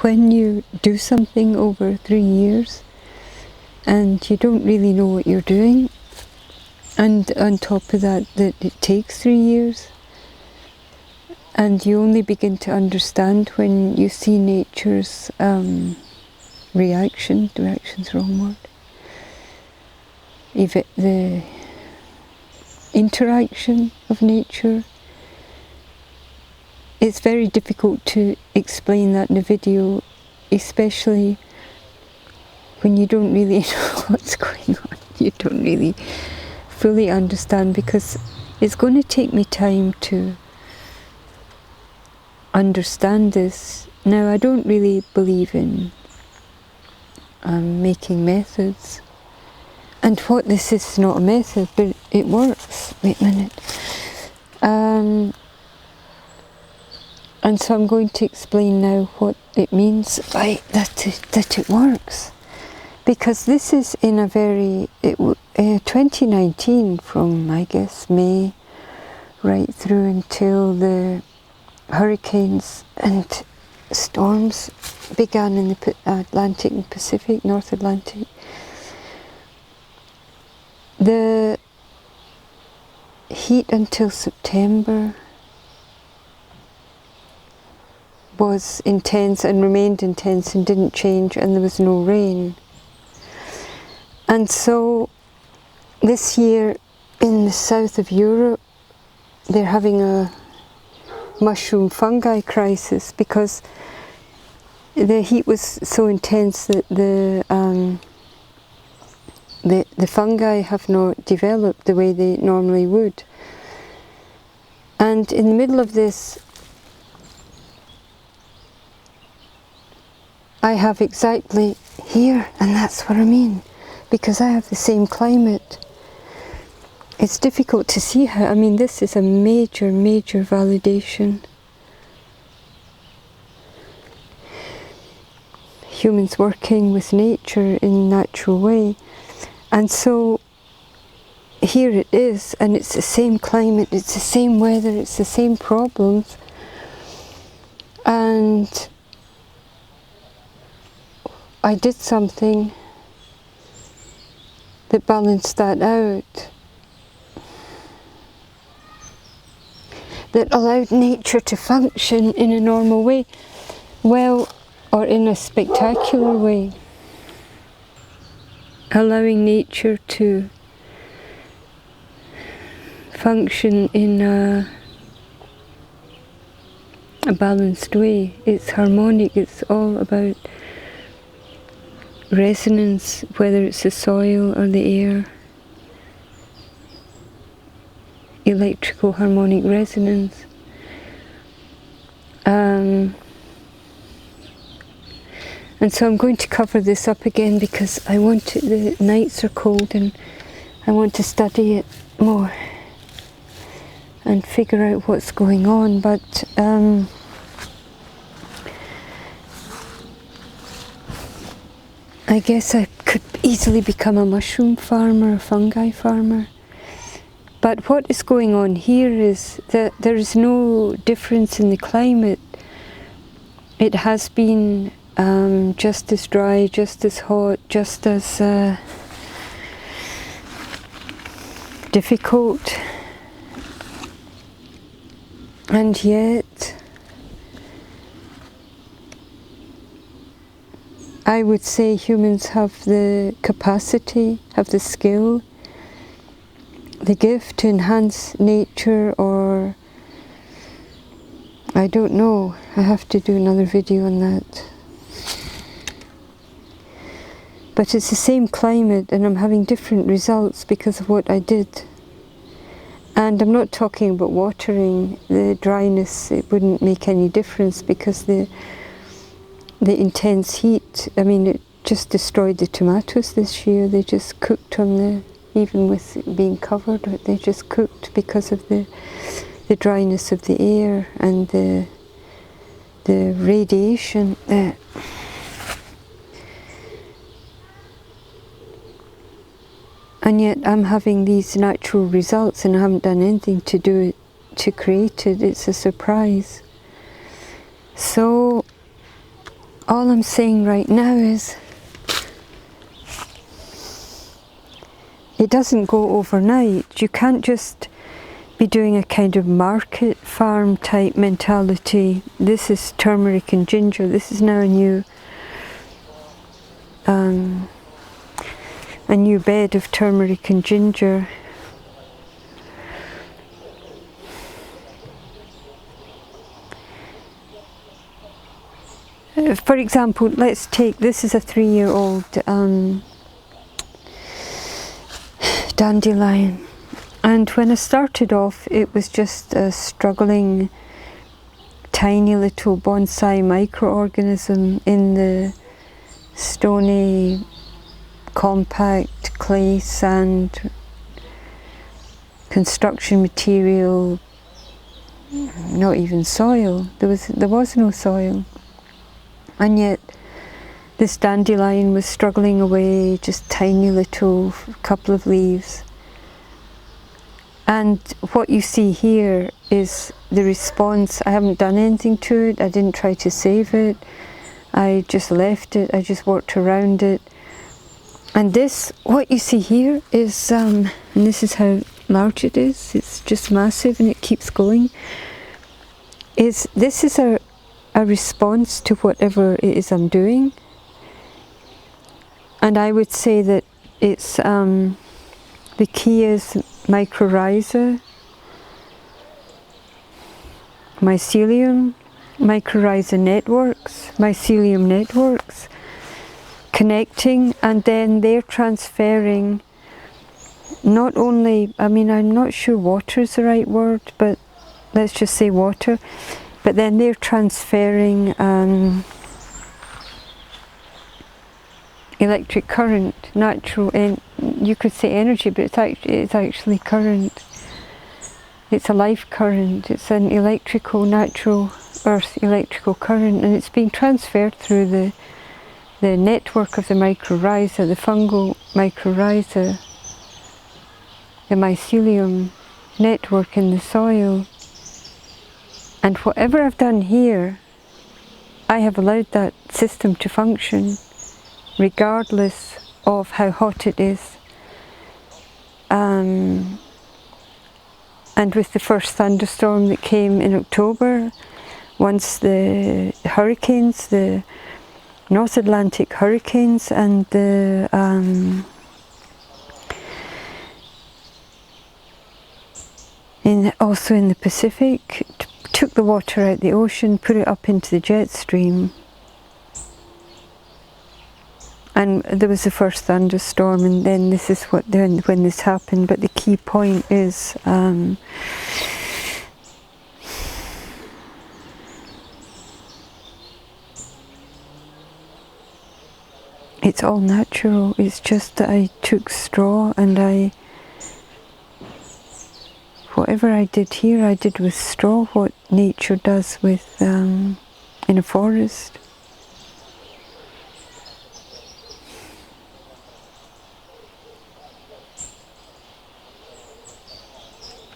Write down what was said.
when you do something over 3 years and you don't really know what you're doing, and on top of that, that it takes 3 years, and you only begin to understand when you see nature's reaction's the wrong word, the interaction of nature. It's very difficult to explain that in a video, especially when you don't really know what's going on. You don't really fully understand, because it's going to take me time to understand this. Now, I don't really believe in making methods, and what this is not a method, but it works. Wait a minute. And so I'm going to explain now what it means by that it works, because this is in a very 2019, from I guess May right through until the hurricanes and storms began in the Atlantic and Pacific, North Atlantic. The heat until September was intense and remained intense and didn't change, and there was no rain. And so this year in the south of Europe, they're having a mushroom fungi crisis, because the heat was so intense that the fungi have not developed the way they normally would. And in the middle of this, I have exactly here, and that's what I mean, because I have the same climate. It's difficult to see how, I mean, this is a major, major validation. Humans working with nature in a natural way. And so here it is, and it's the same climate, it's the same weather, it's the same problems. And I did something that balanced that out, that allowed nature to function in a normal way, well, or in a spectacular way, allowing nature to function in a balanced way. It's harmonic, it's all about resonance, whether it's the soil or the air, electrical harmonic resonance. And so I'm going to cover this up again, because I want to, the nights are cold and I want to study it more and figure out what's going on. But I guess I could easily become a mushroom farmer, a fungi farmer. But what is going on here is that there is no difference in the climate. It has been just as dry, just as hot, just as difficult. And yet, I would say humans have the capacity, have the skill, the gift to enhance nature, or I don't know, I have to do another video on that. But it's the same climate and I'm having different results because of what I did. And I'm not talking about watering, the dryness, it wouldn't make any difference, because the intense heat, I mean, it just destroyed the tomatoes this year. They just cooked on the, even with being covered, they just cooked because of the dryness of the air and the radiation. And yet I'm having these natural results and I haven't done anything to do it, to create it. It's a surprise. So all I'm saying right now is it doesn't go overnight. You can't just be doing a kind of market farm type mentality. This is turmeric and ginger. This is now a new bed of turmeric and ginger. For example, let's take, this is a 3-year-old dandelion, and when I started off it was just a struggling tiny little bonsai microorganism in the stony compact clay sand construction material, not even soil. There was no soil, and yet this dandelion was struggling away, just tiny little couple of leaves. And what you see here is the response. I haven't done anything to it. I didn't try to save it. I just left it. I just worked around it. And this, what you see here is, and this is how large it is. It's just massive and it keeps going. This is a response to whatever it is I'm doing. And I would say that it's, the key is mycorrhiza, mycelium, mycorrhiza networks, mycelium networks, connecting, and then they're transferring not only, I mean, I'm not sure water is the right word, but let's just say water, but then they're transferring electric current, natural, you could say energy, but it's actually current. It's a life current. It's an electrical, natural earth electrical current, and it's being transferred through the network of the mycorrhiza, the fungal mycorrhiza, the mycelium network in the soil. And whatever I've done here, I have allowed that system to function regardless of how hot it is. And with the first thunderstorm that came in October, once the hurricanes, the North Atlantic hurricanes and the also in the Pacific, took the water out the ocean, put it up into the jet stream. And there was the first thunderstorm, and then this is when this happened. But the key point is it's all natural. It's just that I took straw and whatever I did here, I did with straw what nature does with in a forest.